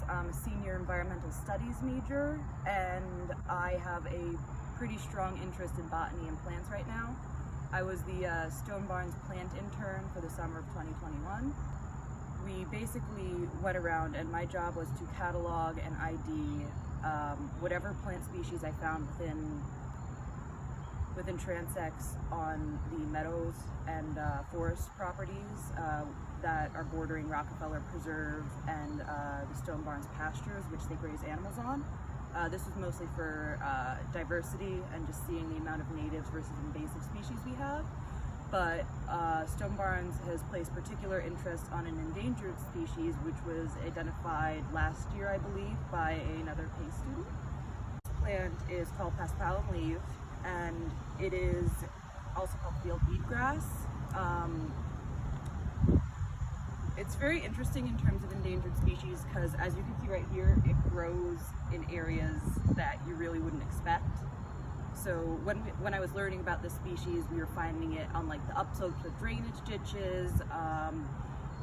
I'm a senior environmental studies major, and I have a pretty strong interest in botany and plants right now. I was the Stone Barns plant intern for the summer of 2021. We basically went around, and my job was to catalog and ID whatever plant species I found within transects on the meadows and forest properties that are bordering Rockefeller Preserve and the Stone Barns pastures, which they graze animals on. This was mostly for diversity and just seeing the amount of natives versus invasive species we have. But Stone Barns has placed particular interest on an endangered species, which was identified last year, I believe, by another PACE student. This plant is called paspalum leaf, and it is also called field wheatgrass. It's very interesting in terms of endangered species because, as you can see right here, it grows in areas that you really wouldn't expect. So when I was learning about this species, we were finding it on like the upslopes of drainage ditches,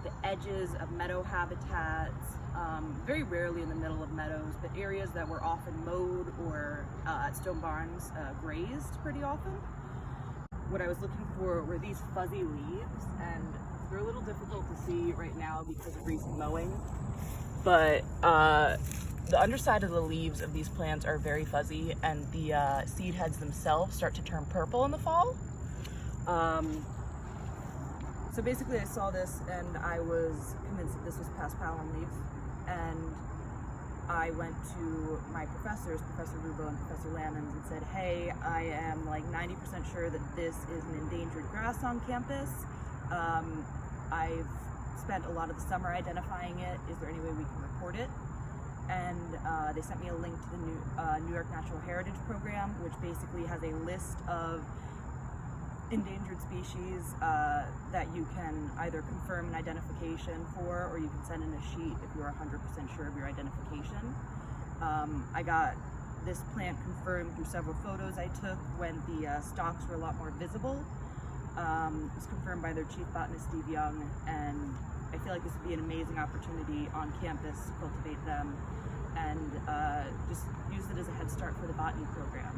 the edges of meadow habitats, very rarely in the middle of meadows, but areas that were often mowed or at Stone Barns grazed pretty often. What I was looking for were these fuzzy leaves, and they're a little difficult to see right now because of recent mowing, but the underside of the leaves of these plants are very fuzzy, and the seed heads themselves start to turn purple in the fall. So basically I saw this and I was convinced that this was paspalum leaf, and I went to my professors, Professor Rubo and Professor Lammons, and said, hey, I am like 90% sure that this is an endangered grass on campus. I've spent a lot of the summer identifying it. Is there any way we can report it? And they sent me a link to the New York Natural Heritage Program, which basically has a list of endangered species that you can either confirm an identification for, or you can send in a sheet if you're 100% sure of your identification. I got this plant confirmed through several photos I took when the stalks were a lot more visible. It was confirmed by their chief botanist, Steve Young, and I feel like this would be an amazing opportunity on campus to cultivate them and just use it as a head start for the botany program.